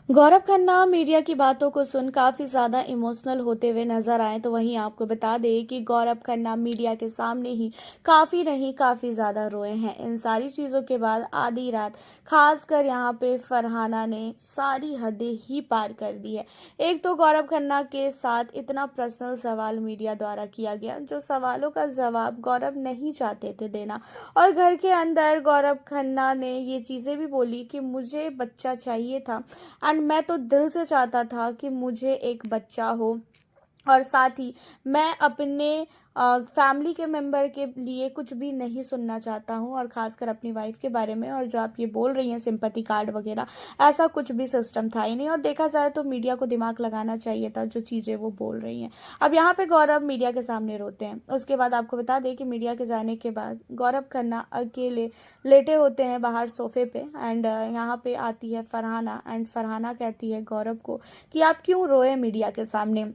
Gaurav Khanna media की बातों को सुन काफ़ी ज़्यादा इमोशनल होते हुए नजर आए। तो वहीं आपको बता दें कि गौरव खन्ना मीडिया के सामने ही काफ़ी नहीं काफ़ी ज़्यादा रोए हैं। इन सारी चीज़ों के बाद आधी रात खासकर यहाँ पे फरहाना ने सारी हदें ही पार कर दी है। एक तो गौरव खन्ना के साथ इतना पर्सनल सवाल मीडिया द्वारा किया गया, जो सवालों का जवाब गौरव नहीं चाहते थे देना। और घर के अंदर गौरव खन्ना ने ये चीज़ें भी बोली कि मुझे बच्चा चाहिए था एंड मैं तो दिल से चाहता था कि मुझे एक बच्चा हो। और साथ ही मैं अपने फैमिली के मेंबर के लिए कुछ भी नहीं सुनना चाहता हूँ, और ख़ासकर अपनी वाइफ के बारे में। और जो आप ये बोल रही हैं सिंपैथी कार्ड वगैरह, ऐसा कुछ भी सिस्टम था ही नहीं। और देखा जाए तो मीडिया को दिमाग लगाना चाहिए था जो चीज़ें वो बोल रही हैं। अब यहाँ पे गौरव मीडिया के सामने रोते हैं। उसके बाद आपको बता दें कि मीडिया के जाने के बाद गौरव खन्ना अकेले लेटे होते हैं बाहर सोफे पे। एंड यहाँ पे आती है फरहाना, एंड फरहाना कहती है गौरव को कि आप क्यों रोए मीडिया के सामने,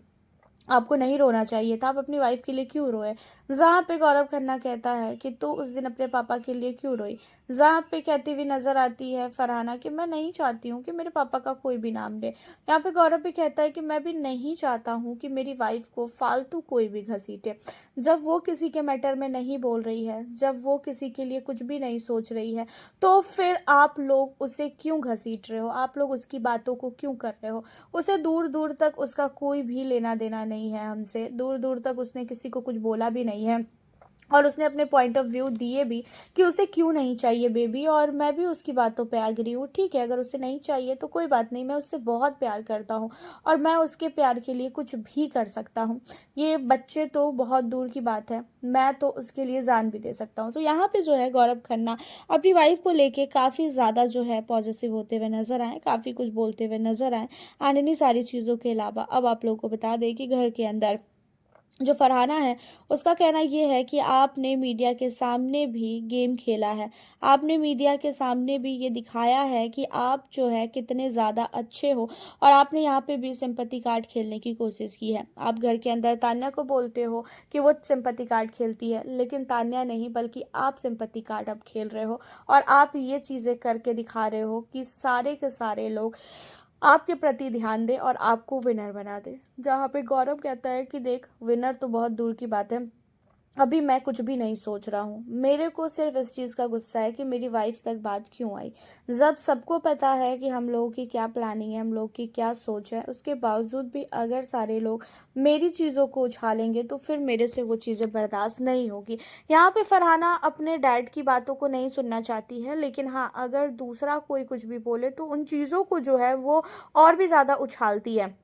आपको नहीं रोना चाहिए था, आप अपनी वाइफ के लिए क्यों रोए। जहाँ पे गौरव खन्ना कहता है कि तू उस दिन अपने पापा के लिए क्यों रोई। जहाँ पे कहती हुई नजर आती है फरहाना कि मैं नहीं चाहती हूँ कि मेरे पापा का कोई भी नाम ले। यहाँ पे गौरव भी कहता है कि मैं भी नहीं चाहता हूँ कि मेरी वाइफ को फालतू कोई भी घसीटे। जब वो किसी के मैटर में नहीं बोल रही है, जब वो किसी के लिए कुछ भी नहीं सोच रही है, तो फिर आप लोग उसे क्यों घसीट रहे हो, आप लोग उसकी बातों को क्यों कर रहे हो। उसे दूर दूर तक उसका कोई भी लेना देना नहीं है हमसे, दूर दूर तक उसने किसी को कुछ बोला भी नहीं है। और उसने अपने पॉइंट ऑफ व्यू दिए भी कि उसे क्यों नहीं चाहिए बेबी। और मैं भी उसकी बातों पे एग्री हूँ। ठीक है, अगर उसे नहीं चाहिए तो कोई बात नहीं, मैं उससे बहुत प्यार करता हूँ और मैं उसके प्यार के लिए कुछ भी कर सकता हूँ। ये बच्चे तो बहुत दूर की बात है, मैं तो उसके लिए जान भी दे सकता हूँ। तो यहाँ पे जो है गौरव खन्ना अपनी वाइफ को लेके काफ़ी ज़्यादा जो है पॉजिटिव होते हुए नजर आए, काफ़ी कुछ बोलते हुए नजर आए। एंड इन्हीं सारी चीज़ों के अलावा अब आप लोगों को बता दें कि घर के अंदर जो फरहाना है, उसका कहना ये है कि आपने मीडिया के सामने भी गेम खेला है। आपने मीडिया के सामने भी ये दिखाया है कि आप जो है कितने ज़्यादा अच्छे हो, और आपने यहाँ पे भी सिंपैथी कार्ड खेलने की कोशिश की है। आप घर के अंदर तान्या को बोलते हो कि वो सिंपैथी कार्ड खेलती है, लेकिन तान्या नहीं बल्कि आप सिंपैथी कार्ड अब खेल रहे हो। और आप ये चीज़ें करके दिखा रहे हो कि सारे के सारे लोग आपके प्रति ध्यान दे और आपको विनर बना दे। जहाँ पे गौरव कहता है कि देख, विनर तो बहुत दूर की बात है, अभी मैं कुछ भी नहीं सोच रहा हूँ। मेरे को सिर्फ इस चीज़ का गुस्सा है कि मेरी वाइफ तक बात क्यों आई। जब सबको पता है कि हम लोगों की क्या प्लानिंग है, हम लोग की क्या सोच है, उसके बावजूद भी अगर सारे लोग मेरी चीज़ों को उछालेंगे तो फिर मेरे से वो चीज़ें बर्दाश्त नहीं होगी। यहाँ पे फरहाना अपने डैड की बातों को नहीं सुनना चाहती है, लेकिन हाँ, अगर दूसरा कोई कुछ भी बोले तो उन चीज़ों को जो है वो और भी ज़्यादा उछालती है।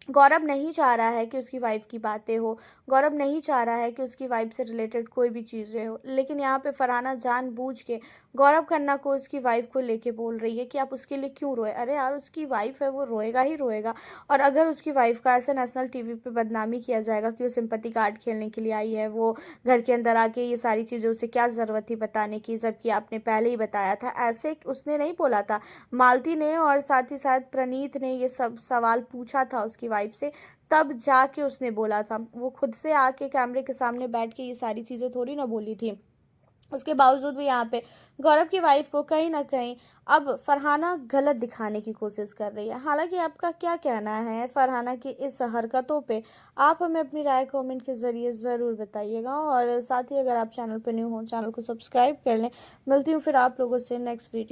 गौरव नहीं चाह रहा है कि उसकी वाइफ की बातें हो, गौरव नहीं चाह रहा है कि उसकी वाइफ से रिलेटेड कोई भी चीज़ें हो, लेकिन यहाँ पे फरहाना जानबूझ के गौरव खन्ना को उसकी वाइफ को लेके बोल रही है कि आप उसके लिए क्यों रोए। अरे यार, उसकी वाइफ है, वो रोएगा ही रोएगा। और अगर उसकी वाइफ का ऐसे नेशनल टीवी पे बदनामी किया जाएगा कि वो सिंपैथी कार्ड खेलने के लिए आई है, वो घर के अंदर आके ये सारी चीज़ें, उसे क्या ज़रूरत थी बताने की, जबकि आपने पहले ही बताया था। ऐसे उसने नहीं बोला था, मालती ने और साथ ही साथ प्रणीत ने ये सब सवाल पूछा था उसकी वाइफ से, तब जाके उसने बोला था। वो खुद से आके कैमरे के सामने बैठ के ये सारी चीज़ें थोड़ी ना बोली थी। उसके बावजूद भी यहाँ पे गौरव की वाइफ को कहीं ना कहीं अब फरहाना गलत दिखाने की कोशिश कर रही है। हालांकि आपका क्या कहना है फरहाना की इस हरकतों पे, आप हमें अपनी राय कमेंट के ज़रिए ज़रूर बताइएगा। और साथ ही अगर आप चैनल पर न्यू हो, चैनल को सब्सक्राइब कर लें। मिलती हूँ फिर आप लोगों से नेक्स्ट वीडियो।